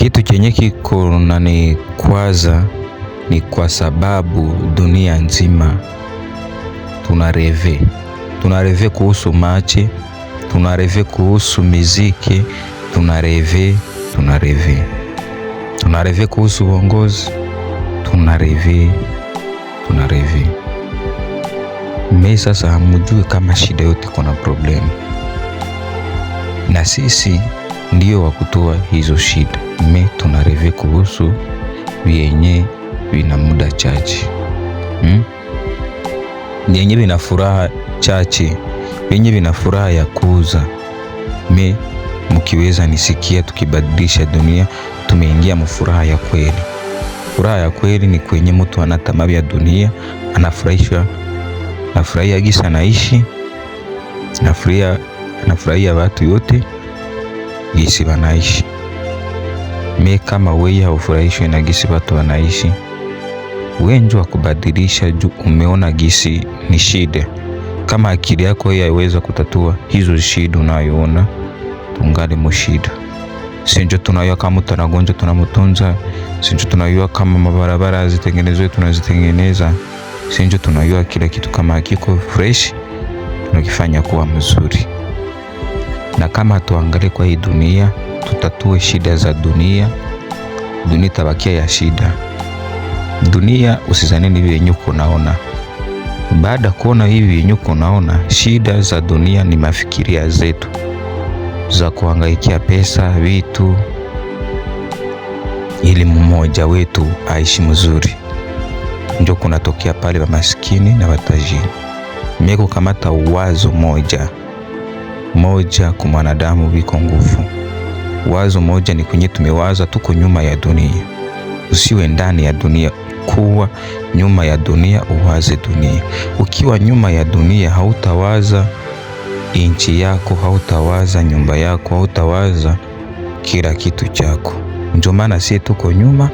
Kitu chenye kiko na ni kwaza ni kwa sababu dunia nzima tunareve kuhusu machi, tunareve kuhusu miziki, tunareve kuhusu uongozi, tunareve. Me sasa hamujui kama shida yote kuna problemu, na sisi ndio wa kutoa hizo shida. Me tunareve kuhusu vyenye vina muda chache, vyenye vina furaha chache, vyenye vina furaha ya kuuza. Me mkiweza nisikia, tukibadilisha dunia, tumeingia mfuraha ya kweli. Furaha ya kweli ni kwenye mtu anatamabi ya dunia, anafurahia gisa naishi, anafurahia watu yote gisi wanaishi. Me kama wewe haufurahishwi na gisi watu wanaishi, wewe njoo kubadilisha juu umeona gisi ni shida. Kama akili yako haiweza kutatua hizo shida unayoona, tungali mshida. Sinjo tunayua kama mtu anagonjwa tunamutunza, sinjo tunayua kama mabarabara zitengenezwe tunazitengeneza, sinjo tunayua kila kitu kama kiko fresh tunakifanya kuwa mzuri. Na kama tuangalie kwa hii dunia, tutatue shida za dunia, dunia tabakia ya shida. Dunia usizaneni hivi yenye uko naona. Baada kuona hivi yenye uko naona, shida za dunia ni mafikiria zetu za kuhangaikia pesa, vitu, ili mmoja wetu aishi mzuri. Ndio kunatokea pale wa maskini na watajiri. Meko kamata wazo moja kwa mwanadamu biko nguvu. Wazo moja ni kwenye tumewaza tuko nyuma ya dunia. Usiwe ndani ya dunia, kuwa nyuma ya dunia, uwaze dunia. Ukiwa nyuma ya dunia hautawaza inchi yako, hautawaza nyumba yako, hautawaza kila kitu chako. Ndio maana sisi tuko nyuma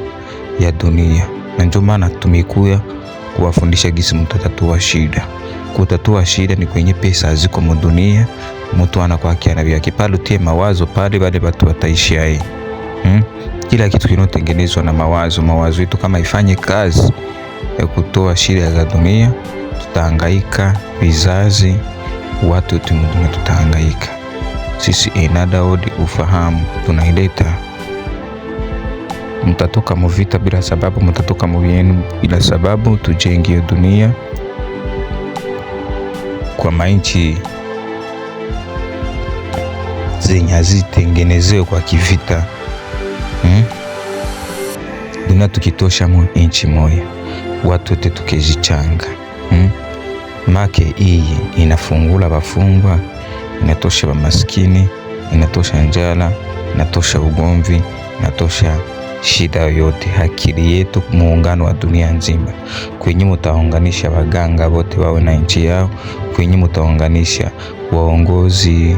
ya dunia, na ndio maana tumekuja kuwafundisha gisi mtatatua shida. Kutatua shida ni kwenye pesa ziko mu dunia, mtu anakuwa kiana kipalo tie mawazo pale watu wataishi hai. Kila kitu kinotengenezwa na mawazo yetu kama ifanye kazi ya kutoa shida za dunia, tutahangaika vizazi, watu wote mdunia tutahangaika. Sisi enadaodi ufahamu tunaileta. Mtatoka muvita bila sababu, mtatoka muvienu bila sababu. Tujenge dunia kwa mainchi zenye hazitengenezewe kwa kivita. Dunia tukitosha mu inchi moya, watu wote tukejichanga. Make hii inafungula wafungwa, inatosha wa maskini, inatosha njala, inatosha ugomvi, inatosha shida yote. Akili yetu muungano wa dunia nzima. Kwenye mutaunganisha waganga wote wawe na nchi yao, kwenye mutaunganisha waongozi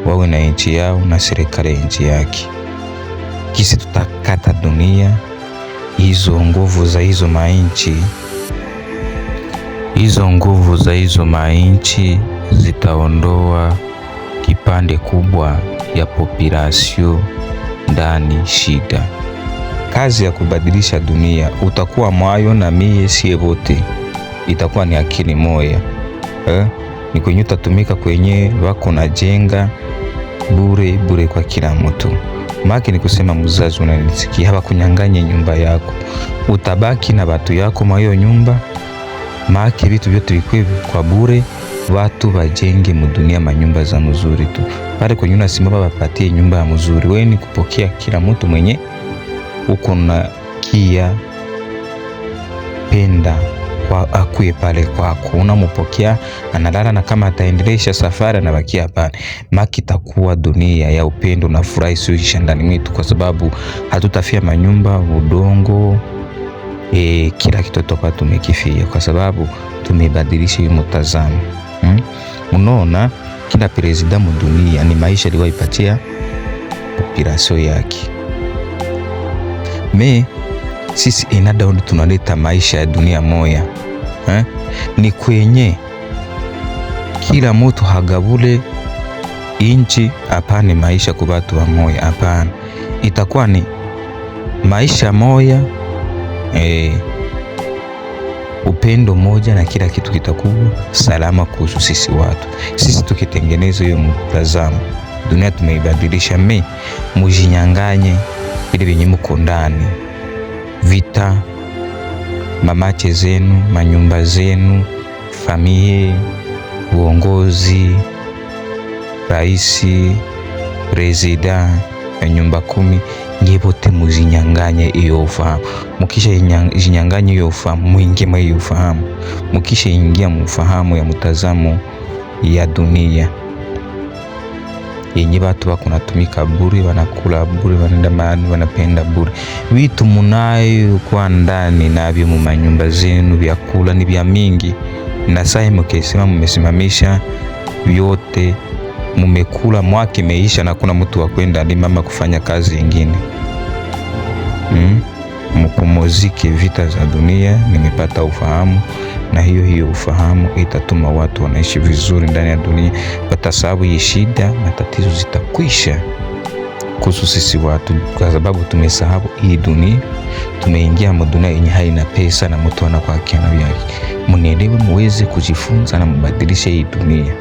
wawe na nchi yao, na serikali ya nchi yake. Kisi tutakata dunia, hizo nguvu za hizo mainchi zitaondoa kipande kubwa ya population ndani shida. Kazi ya kubadilisha dunia utakuwa mwayo na mie sie wote, itakuwa ni akili moya. Ni kwenye utatumika kwenye wako na jenga bure kwa kila mtu. Maki ni kusema mzazi unanisikia, haba kunyanganye nyumba yako, utabaki na watu yako mwa hiyo nyumba. Maki vitu vyote vikwe kwa bure, watu wajenge mudunia manyumba za mzuri tu. Pale kwenye unasimama wapatie nyumba ya mzuri. Wewe ni kupokea kila mtu mwenye uko na kia penda kwa akuye pale kwako, unampokea analala, na kama ataendelesha safari na bakia pale. Maki takuwa dunia ya upendo na furaha isiyoisha ndani mwetu, kwa sababu hatutafia manyumba, udongo, kila kitu toka tumekifia, kwa sababu tumebadilisha hiyo mtazamo. Unaona, kila president mu dunia ni maisha aliyoipatia population yake. Sisi enadaoni tunaleta maisha ya dunia moya. Ni kwenye kila mtu hagabule inchi, apane maisha kwa watu wa moya, apana. Itakuwa ni maisha moya, upendo moja, na kila kitu kitakuwa salama kuhusu sisi watu. Sisi tukitengeneza hiyo mtazamo, dunia tumeibadilisha. Mujinyanganye vile vyenye mko ndani, vita, mamache zenu, manyumba zenu, familia, uongozi, raisi, presida na nyumba 10, nyibote muzinyanganye iyo ufahamu. Mukisha jinyanganye iyo ufahamu, muingie mwa iyo ufahamu. Mukisha ingia mufahamu ya mtazamo ya dunia yenye watu wako natumika bure, wanakula bure, wanaenda mahali wanapenda bure. Vitu munayo kwa ndani navyo mu manyumba zenu, vyakula ni vya mingi, na sasa mkisema mmesimamisha vyote, mumekula, mwaka imeisha na kuna mtu wa kwenda ni mama kufanya kazi nyingine. Mpumzike vita za dunia. Nimepata ufahamu, na hiyo ufahamu itatuma watu wanaishi vizuri ndani ya dunia, kwa sababu hii shida, matatizo zitakwisha kuhusu sisi watu, kwa sababu tumesahau hii dunia. Tumeingia dunia yenye haina pesa na mtu anakuwa akiana vyake. Mnielewe, muweze kujifunza na mbadilishe hii dunia.